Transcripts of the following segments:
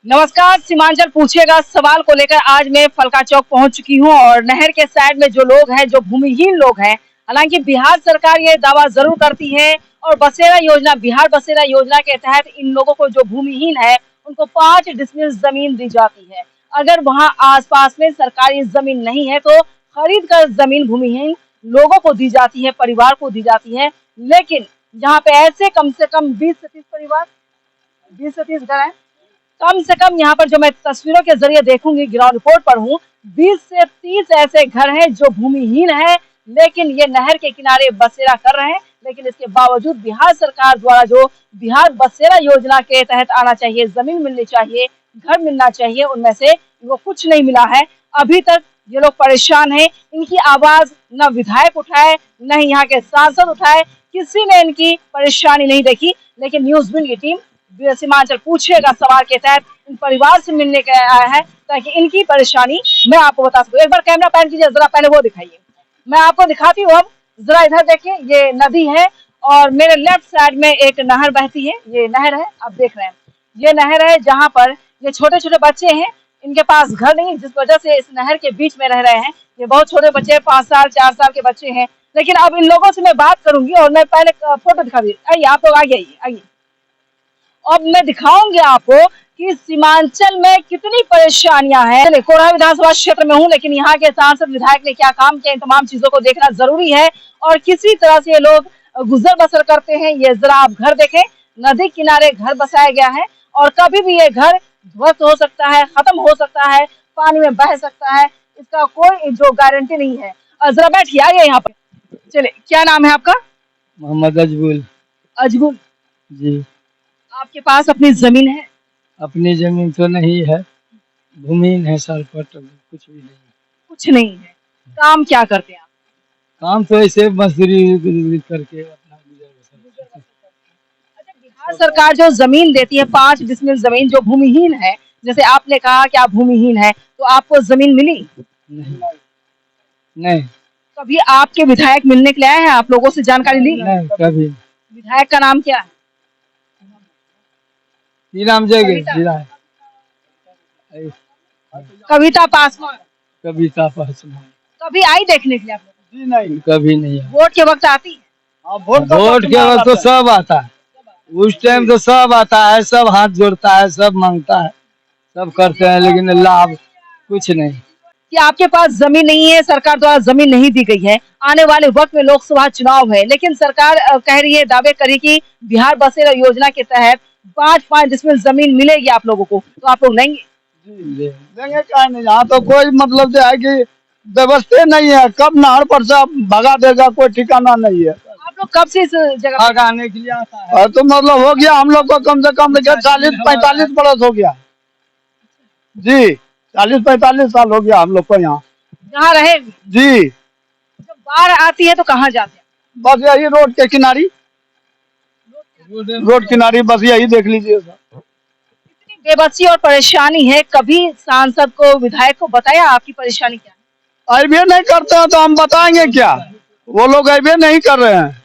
नमस्कार, सीमांचल पूछेगा सवाल को लेकर आज मैं फलका चौक पहुंच चुकी हूं और नहर के साइड में जो लोग हैं, जो भूमिहीन लोग हैं, हालांकि बिहार सरकार ये दावा जरूर करती है और बसेरा योजना, बिहार बसेरा योजना के तहत इन लोगों को जो भूमिहीन है उनको 5 डिसमिल जमीन दी जाती है। अगर वहां आसपास में सरकारी जमीन नहीं है तो खरीद कर जमीन भूमिहीन लोगों को दी जाती है, परिवार को दी जाती है। लेकिन यहाँ पे ऐसे कम से कम 20 से 30 परिवार, 20 से 30 घर हैं। कम से कम यहाँ पर जो मैं तस्वीरों के जरिए देखूंगी, ग्राउंड रिपोर्ट पर हूँ, 20 से 30 ऐसे घर हैं जो भूमिहीन हैं, लेकिन ये नहर के किनारे बसेरा कर रहे हैं। लेकिन इसके बावजूद बिहार सरकार द्वारा जो बिहार बसेरा योजना के तहत आना चाहिए, जमीन मिलनी चाहिए, घर मिलना चाहिए, उनमें से वो कुछ नहीं मिला है। अभी तक ये लोग परेशान हैं। इनकी आवाज न विधायक उठाए, न ही यहाँ के सांसद उठाए, किसी ने इनकी परेशानी नहीं देखी। लेकिन न्यूज विन की टीम सीमांचल पूछेगा सवाल के तहत इन परिवार से मिलने के आया है ताकि इनकी परेशानी मैं आपको बता सकूं। एक बार कैमरा पैन कीजिए, जरा पहले वो दिखाइए, मैं आपको दिखाती हूँ। अब जरा इधर देखिए, ये नदी है और मेरे लेफ्ट साइड में एक नहर बहती है। ये नहर है, आप देख रहे हैं, ये नहर है जहाँ पर ये छोटे छोटे बच्चे हैं, इनके पास घर नहीं, जिस वजह से इस नहर के बीच में रह रहे हैं। ये बहुत छोटे बच्चे, 5 साल 4 साल के बच्चे हैं। लेकिन अब इन लोगों से मैं बात करूंगी और मैं पहले फोटो दिखा दी, आइए आप लोग आगे आइए, आइए। अब मैं दिखाऊंगी आपको कि सीमांचल में कितनी परेशानियां हैं। कोढ़ा विधानसभा क्षेत्र में हूं, लेकिन यहाँ के सांसद विधायक ने क्या काम किया, इन तमाम चीजों को देखना जरूरी है। और किसी तरह से ये लोग गुजर बसर करते हैं। ये जरा आप घर देखें, नदी किनारे घर बसाया गया है और कभी भी ये घर ध्वस्त हो सकता है, खत्म हो सकता है, पानी में बह सकता है, इसका कोई जो गारंटी नहीं है। जरा बैठिए, आइए यहाँ पर। चले, क्या नाम है आपका? मोहम्मद अजबुल। अजबुल जी। आपके पास अपनी जमीन है? अपनी जमीन तो नहीं है, भूमिहीन है सर, पर कुछ भी नहीं। कुछ नहीं है। काम क्या करते हैं आप? काम तो ऐसे मजदूरी करके अपना गुजर बसर। अच्छा, बिहार सरकार जो जमीन देती है, 5 डिसमिल जमीन जो भूमिहीन है, जैसे आपने कहा कि आप भूमिहीन है, तो आपको जमीन मिली? नहीं, नहीं, कभी आपके विधायक मिलने के लिए आए हैं, आप लोगों से जानकारी ली? नहीं कभी। विधायक का नाम क्या है? नाम जगह कविता पासवान। कविता पासवान। कभी आई देखने के लिए आप लोग? जी नहीं, कभी नहीं। वोट के वक्त आती है? वोट के वक्त तो सब आता है, उस टाइम तो सब आता है, सब हाथ जोड़ता है, सब मांगता है, सब करते हैं, लेकिन लाभ कुछ नहीं। कि आपके पास जमीन नहीं है, सरकार द्वारा जमीन नहीं दी गई है। आने वाले वक्त में लोकसभा चुनाव है, लेकिन सरकार कह रही है, दावे करी कि बिहार बसेरा योजना के तहत 5 डिसमिल जमीन मिलेगी आप लोगों को, तो आप लोग लेंगे? जी लेंगे, क्या नहीं। यहाँ तो कोई मतलब जो है कि व्यवस्था नहीं है, कब नहर पर से भगा देगा कोई ठिकाना नहीं है। आप लोग कब से इस जगह भगाने के लिए आता है? तो मतलब हो गया हम लोग को कम से कम 40-45 बरस हो गया जी, 40-45 साल हो गया हम लोग को यहाँ रहे जी। जब बाढ़ आती है तो कहाँ जाते हैं? बस यही रोड के किनारी, रोड किनारी, बस यही देख लीजिए। इतनी बेबसी और परेशानी है, कभी सांसद को, विधायक को बताया आपकी परेशानी क्या है? अभी नहीं करते हैं तो हम बताएंगे क्या? वो लोग अभी नहीं कर रहे हैं,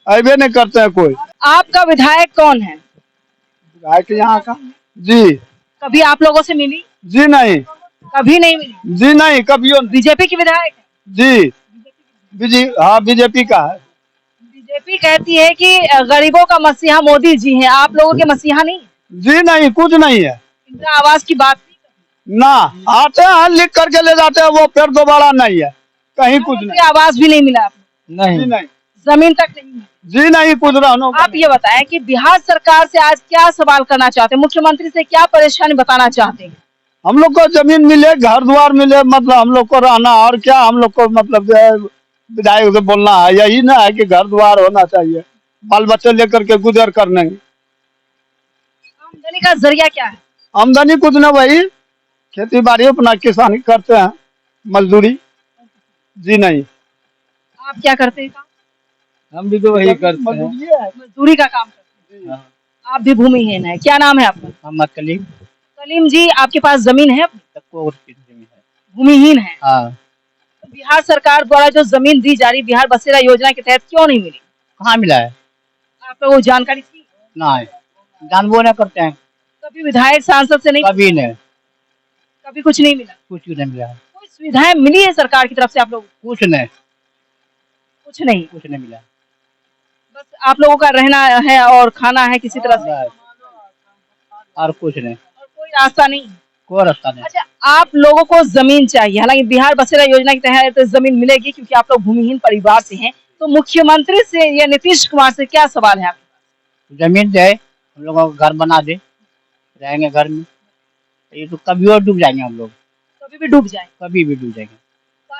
अभी नहीं करते हैं कोई। आपका विधायक कौन है? विधायक यहाँ का जी। कभी आप लोगों से मिली? जी नहीं, कभी नहीं मिली? जी नहीं, कभी। बीजेपी की विधायक है? जी, हाँ बीजेपी का है। बीजेपी कहती है कि गरीबों का मसीहा मोदी जी हैं, आप लोगों के मसीहा नहीं? जी नहीं, कुछ नहीं है। इंदिरा आवास की बात नहीं ना, आते हैं लिख करके ले जाते हैं, वो फिर दोबारा नहीं है, कहीं कुछ नहीं। आवास भी नहीं मिला आपको? नहीं, नहीं, जमीन तक नहीं मिली? जी नहीं, कुछ रहना। आप ये बताएं कि बिहार सरकार से आज क्या सवाल करना चाहते हैं, मुख्यमंत्री से क्या परेशानी बताना चाहते हैं? हम लोग को जमीन मिले, घर द्वार मिले, मतलब हम लोग को रहना, और क्या हम लोग को मतलब जो है विधायक से बोलना है, यही ना है कि घर द्वार होना चाहिए, बाल बच्चे लेकर के गुजर करने। आमदनी का जरिया क्या है? आमदनी कुछ ना, वही खेती बाड़ी अपना किसानी करते हैं, मजदूरी। जी नहीं। आप क्या करते हैं? हम भी तो वही करते हैं, मजदूरी का काम करते हैं। आप भी भूमिहीन है, क्या नाम है आपका? मोहम्मद कलीम। कलीम जी, आपके पास जमीन है? भूमिहीन है। हाँ। तो बिहार सरकार द्वारा जो जमीन दी जा रही बिहार बसेरा योजना के तहत क्यों नहीं मिली? कहाँ मिला है? आप लोगों को जानकारी थी? नहीं, जानबो नहीं करते हैं। कभी विधायक सांसद से नहीं, कभी नहीं, कभी कुछ नहीं मिला? कुछ नहीं मिला, कोई सुविधाएं मिली है सरकार की तरफ से आप लोगों को? कुछ नहीं, कुछ नहीं, कुछ नहीं मिला। बस आप लोगों का रहना है और खाना है किसी तरह से, बस, और कुछ नहीं, और कोई रास्ता नहीं। कोई रास्ता नहीं। अच्छा, आप लोगों को जमीन चाहिए, हालांकि बिहार बसेरा योजना के तहत जमीन मिलेगी क्योंकि आप लोग भूमिहीन परिवार से हैं, तो मुख्यमंत्री से या नीतीश कुमार से क्या सवाल है आपके? जमीन दे, हम लोगों को घर बना दे, रहेंगे घर में। ये तो कभी और डूब जाएंगे हम लोग, कभी भी डूब जाए, कभी भी डूब जाएंगे।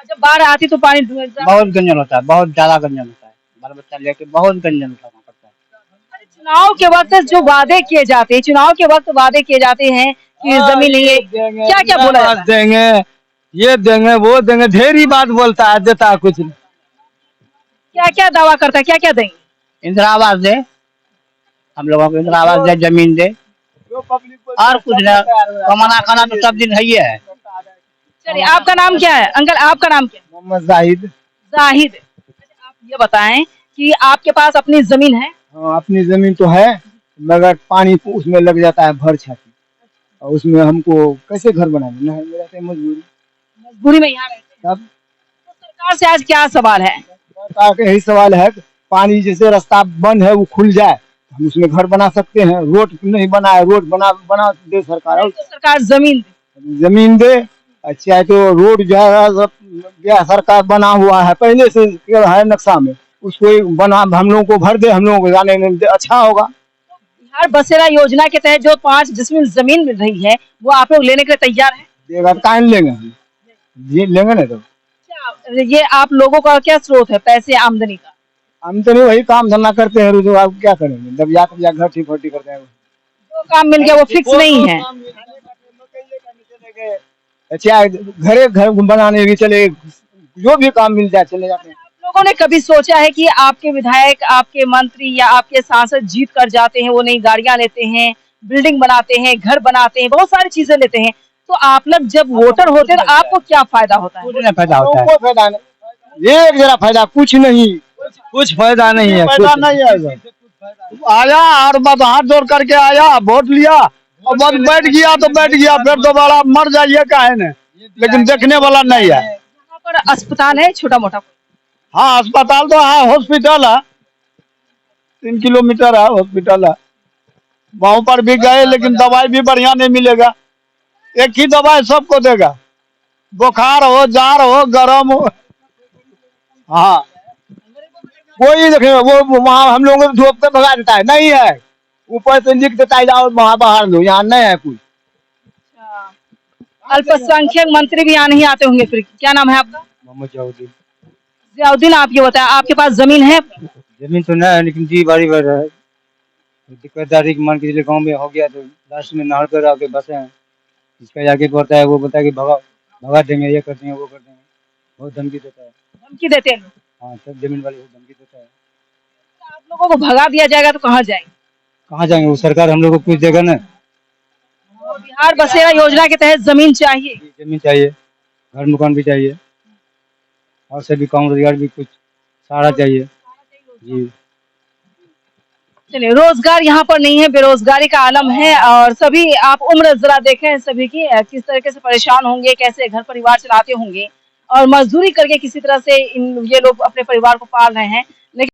जब बाढ़ आती तो पानी बहुत गंजन होता है, बहुत ज्यादा गंजन होता है, बाल बच्चा लेके बहुत गंजन उठाना पड़ता है। चुनाव के वक्त जो वादे किए जाते हैं, चुनाव के वक्त वादे किए जाते हैं कि जमीन नहीं है, क्या क्या बोला जाता है? देंगे, ये देंगे, वो देंगे, ढेर ही बात बोलता है, देता है कुछ नहीं। क्या क्या दावा करता है, क्या क्या देंगे? इंदिरा आवास दे, हम लोगों को इंदिरा आवास दे, जमीन दे, और कुछ ना, कमाना खाना तो सब दिन है ही है। चलिए, आपका नाम क्या है अंकल, आपका नाम क्या है? मोहम्मद जाहिद। जाहिद। अच्छा, आप ये बताएं कि आपके पास अपनी जमीन है? हाँ, अपनी जमीन तो है, मगर पानी उसमें लग जाता है भर छाती, और उसमें हमको कैसे घर बनाएंगे? नहीं, मेरा तो मजबूरी। मजबूरी में यहाँ रहते हैं। तब तो सरकार से आज क्या सवाल है? सरकार का यही सवाल है कि पानी जैसे रास्ता बंद है वो खुल जाए, हम उसमें घर बना सकते हैं। रोड नहीं बना है, रोड बना बना दे सरकार, और तो सरकार जमीन दे। जमीन दे। अच्छा, तो रोड जो है सब सरकार बना हुआ है पहले से है नक्शा में, उसको बना हम लोगों को भर दे, हम लोगों को जाने में अच्छा होगा। बिहार बसेरा योजना के तहत जो 5 डिसमिल जमीन मिल रही है वो आप लोग लेने के लिए तैयार हैं? देगा तो काहे नहीं लेंगे हम, जी लेंगे ना। तो क्या ये आप लोगों का क्या स्रोत है पैसे आमदनी का? हम तो नहीं, वही काम धंधा करते हैं, रोजगार क्या करेंगे, जब या घर ठीक फटी करते हैं। जो काम मिल गया वो फिक्स नहीं है। अच्छा, घरे घर बनाने भी चले, जो भी काम मिल जाए चले जाते हैं। आप लोगों ने कभी सोचा है कि आपके विधायक, आपके मंत्री या आपके सांसद जीत कर जाते हैं, वो नई गाड़ियां लेते हैं, बिल्डिंग बनाते हैं, घर बनाते हैं, बहुत सारी चीजें लेते हैं, तो आप लोग जब वोटर होते हैं तो आपको क्या फायदा होता है? कुछ नहीं फायदा होता है, कोई फायदा नहीं, एक जरा फायदा कुछ नहीं, कुछ फायदा नहीं है, फायदा नहीं है। आया और बस हाथ जोड़ करके आया, वोट लिया और बस बैठ गया तो बैठ गया, फिर दोबारा मर जाइए काहे ने, लेकिन देखने वाला नहीं है। यहाँ पर अस्पताल है छोटा मोटा? हाँ, अस्पताल तो है, हॉस्पिटल है, 3 किलोमीटर है हॉस्पिटल है, वहाँ पर भी गए लेकिन दवाई भी बढ़िया नहीं मिलेगा। एक ही दवाई सबको देगा, बुखार हो, जार हो, गरम हो। हाँ, कोई देखे वो वहाँ हम लोगों को धूप पे भगा देता है, नहीं है, ऊपर से लिख देता है जाओ वहाँ बाहर लो, यहाँ नहीं है कुछ। अल्पसंख्यक मंत्री भी यहाँ नहीं आते होंगे फिर? क्या नाम है आपका? मोहम्मद जाउद्दीन। जियाउद्दीन, आप ये बताएं, आपके पास जमीन है? जमीन तो नहीं है, लेकिन जी बारी बढ़ रहा है, दिक्कतदारी मान के चलिए गाँव में हो गया तो लास्ट में नहर पर आके बसे हैं, इसका जाके पड़ता है, वो बोलता है कि भगा भगा देंगे, ये कर देंगे, वो कर देंगे, बहुत धमकी देता है। धमकी देते हैं लोग? हाँ, सब जमीन वाले को धमकी देता है। तो आप लोगों को भगा दिया जाएगा तो कहाँ जाएंगे? कहाँ जाएंगे, वो सरकार हम लोग को कुछ देगा ना। तो बिहार बसेरा योजना के तहत जमीन चाहिए? जमीन चाहिए, घर मकान भी चाहिए, और सभी काम रोजगार भी कुछ सहारा चाहिए जी। चलिए, रोजगार यहाँ पर नहीं है, बेरोजगारी का आलम है, और सभी आप उम्र जरा देखें सभी की किस तरीके से परेशान होंगे, कैसे घर परिवार चलाते होंगे, और मजदूरी करके किसी तरह से ये लोग अपने परिवार को पाल रहे हैं।